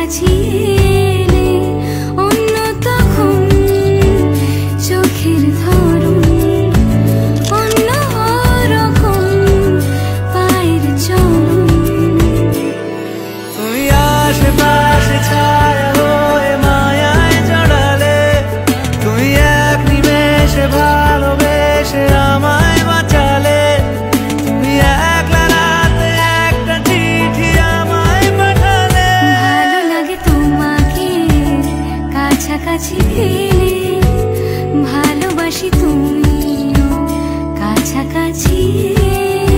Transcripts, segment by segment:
কাছাকাছি এলে অন্য তখন চোখের ধরন অন্য রকম পায়ের চলন। তুমি আশেপাশে ছায়া হয়ে মায়ায় জড়ালে, তুমি এক নিমেষে ভালোবেসে আমায় বাঁচালে, তুমি একলা রাতে একটা চিঠি আমায় পাঠালে। ভালো লাগে তোমাকে কাছাকাছি পেলে, ভালোবাসি তুমিও কাছাকাছি এলে।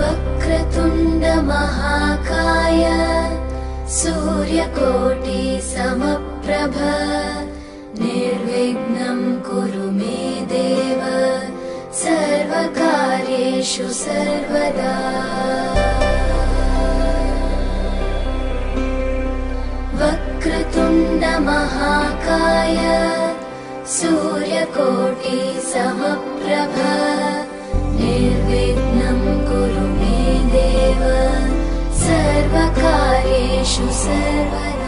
वक्रतुण्ड महाकाय सूर्यकोटि समप्रभ निर्विघ्नं कुरु मे देव सर्वकार्येषु सर्वदा। वक्रतुण्ड महाकाय सूर्यकोटि समप्रभ निर्विघ्नं कुरु मे देव सर्वकार्येषु सर्वदा।